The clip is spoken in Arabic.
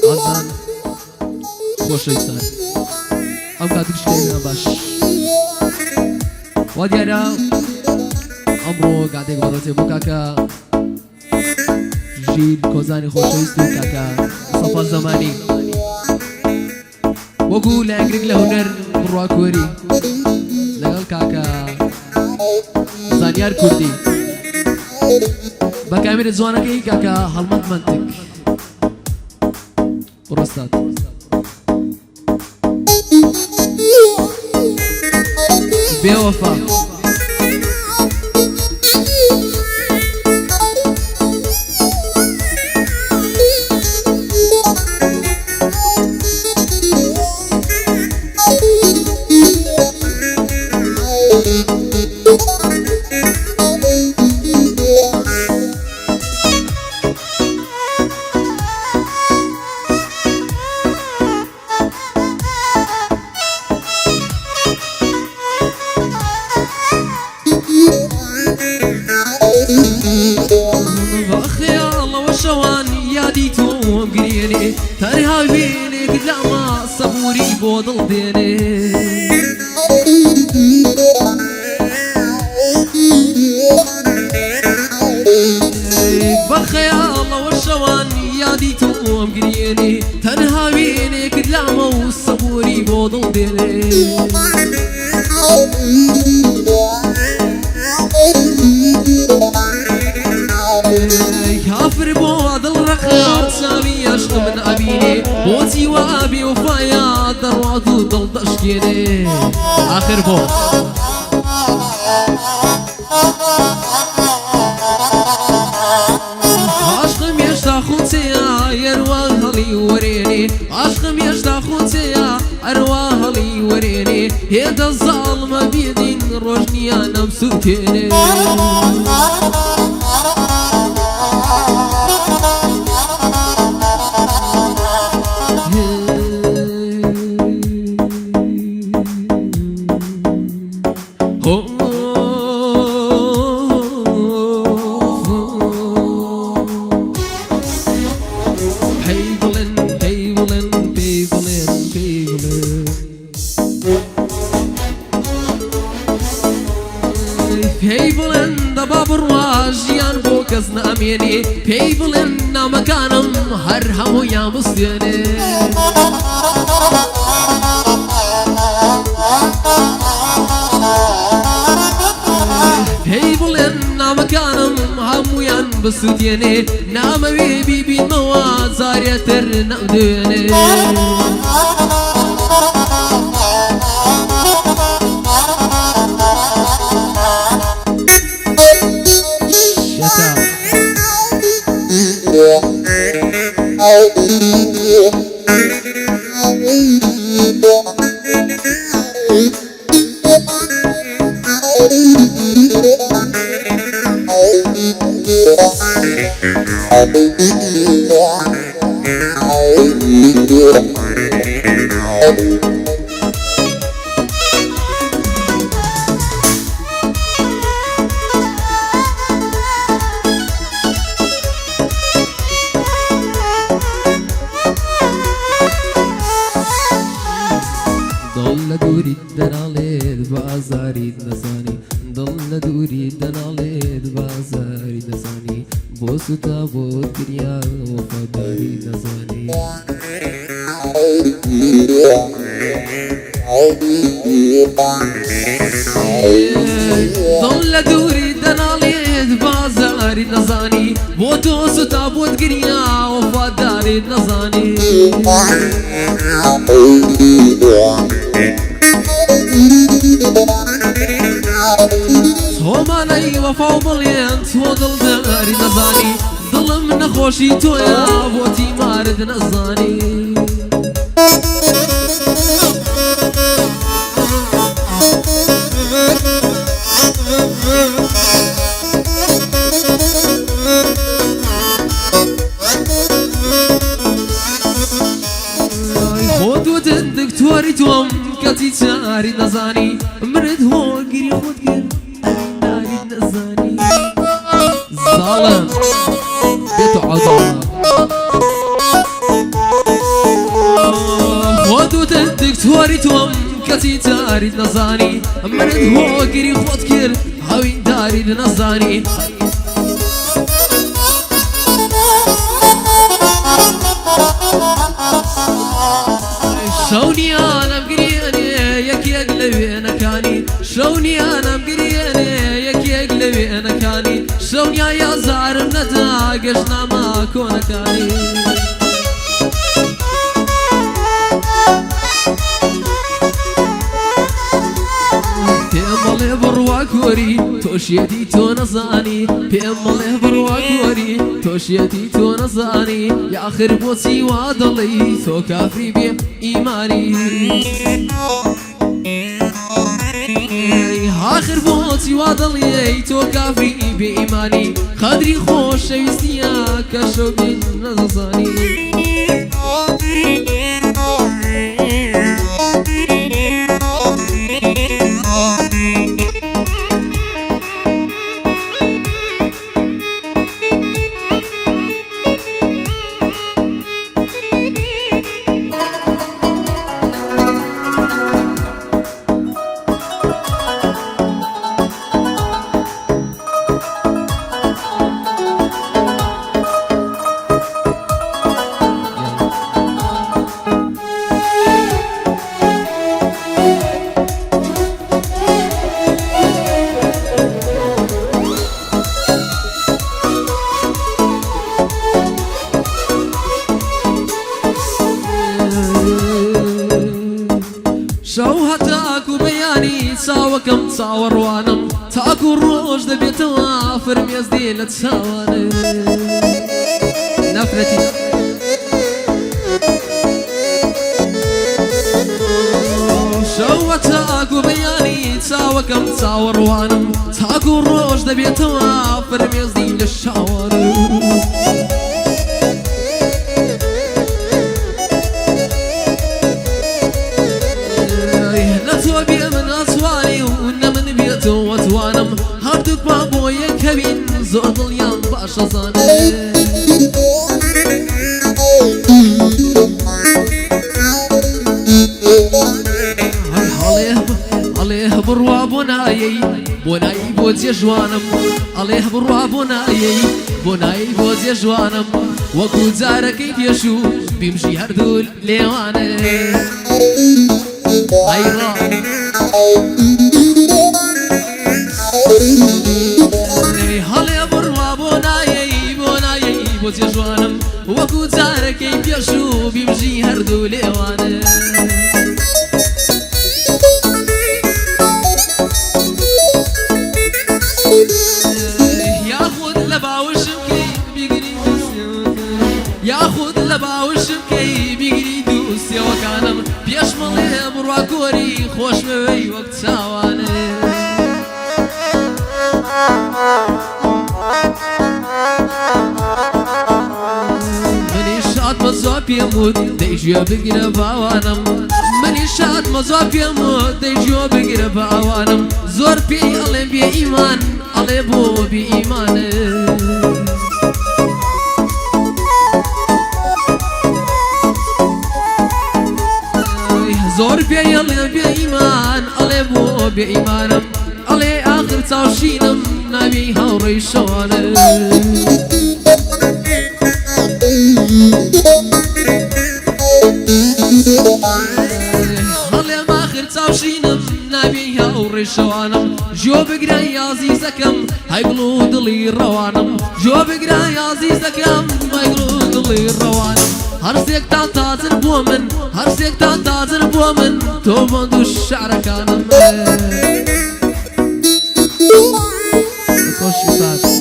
ئازان خۆشەویستان ئەم کاتێک شتێنە باش وا دیارە ئەمڕۆ کاتێک بەڕێتێ بۆ کاکە ژیر کۆزانی خۆشەویست و کاکە سەفا زەمانی وەکو لایەنگرێک لە هونەر بڕواکۆری لەگەڵ کاکە زانیار کوردی بە کامێرە جوانەکەی کاکە هەڵمەت منتک ڕۆستات بێوەفا تەنها وێنێک لەما سەبووری بۆ دڵ دێنێ بە خەیاڵەوە شەوان یادی تۆم گرێنێ تەنها وێنێک لەمە و سەبووری بۆ دڵ دێنێ کافر بۆ دڵ ڕەخات چاوی عەشق من ئەبینێ بۆچی وا بێوفایە دەڕوات و دڵ دەشکێنێ ئاخر بۆ عاشقم هێشتا خۆچەیە ئەروە هەڵی وەرێنێ عاشقم هێشتا خۆچەیە ئەروە هەڵی وەرێنێ هێدە زاڵمە بێدین ڕۆژ نییە نەمسووتێنێ پێی بڵێن دەبا بڕوا ژیان بۆ کەس نامێنێ پێی بڵێن نامەکانم هەر هەموویان بستێنێ پێی بڵێن نامەکانم هەموویان بسووتێنێ نامەوێ بیبینمەوە جارێتر نەمدوێنێ دڵ لە دووری دەناڵێت بازاری نەزانی دڵ لە دووری دەناڵێت بازاری نەزانی بۆ سوتا بۆ گریا وەفاداری نەزانی دڵ لە دووری دەناڵێت بازاری نەزانی بۆ تۆ سوتا بۆ گریا وەفاداری نەزانی تۆمانەی وەفا و بڵێن تۆ دڵداری نەزانی دڵم نەخۆشی تۆیە بۆتی مارد نەزانی خۆت وتت دکتۆری تۆم کەچی چاری نەزانی مرد هۆگیری خۆت کرد ناریت نەزانی زاڵم بێتە عەزاڵە کەسی تاریت نەزانی منت هۆگری خۆت کرد هەوین داریت نەزانی شەونیانم گریێنێ یەکێک لە وێنەکانی شەونیانم گریێنێ یەکێک لە وێنەکانی شەونیا یازارم نەدا گەشتنامە کۆنەکانی پێم بەڵێ بڕوا کۆری تۆشیەتی تۆ نەزانی پێم بەڵێ بڕوا کۆری تۆشیەتی تۆ نەزانی یاخر بۆچی وا دەڵێی تۆ کافری بێ ئیمانی آخر بۆچی وا دەڵێی تۆ کافری بێ ئیمانی قەدری خۆشەویستیە کە شەو بێ نەزانی شەو هەتاکو بەیانی چاوەکەم چاوەڕوانم تاکو ڕۆژ دەبێتەوە فرمێز دێ لە چاوانم نەفرەتی شەو هەتاکو بەیانی چاوەکەم چاوەڕوانم تاکو ڕۆژ دەبێتەوە فرمێز دێ لە شاوانم وەتوانم هەردووکمان بۆ یەکەوین زۆر دڵیان باشە زانم ئەڵێ بڕوا بۆ نایەی بۆ جێژوانم ئەڵێ بڕوا بۆ نایەی بۆ جێژوانم وەکو جارەکەی پێشوو بیمژی هەردوو لێوانە هەڵێ بڕوا بۆ نایەی بۆ جێژوانم وەکو جارەکەی پێشوو بیمژی هەردوو لێوانە یاخود لە باوشم کەی بیگری یاخود لە باوشم کەی بیگری دووسێوەکانم پێش مەڵێ بڕوا کۆری خۆشمەوەی وەک چاوانە مەزۆ پێم وت دەیژێ بگرە باوانم منی شاد مەزۆ پێم وت دەیژێ بگرە باوانم زۆر پێی ئەڵێ بێ ئیمان ئەڵێ بۆ بێ ئیمانە زۆر پێی ئەڵێ بێ ئیمان ئەڵێ بۆ بێ ئیمانم ئەڵێ ئاخر چاوشینم ناوی هاوڕێی شەوانە هەڵێم ئاخر چاوشینم ناوی هاوڕێی شەوانم ژۆ بگرە یازیزەکەم هەیگڵ و دڵی ڕەوانم ژۆ بگرە یازیزەکەم هەیگڵ و دڵی ڕەوانم هەرسێکتان تازر بۆ من هەرسێکتان تازر بۆ من تۆ بەند و شعرەکانم خۆشی سات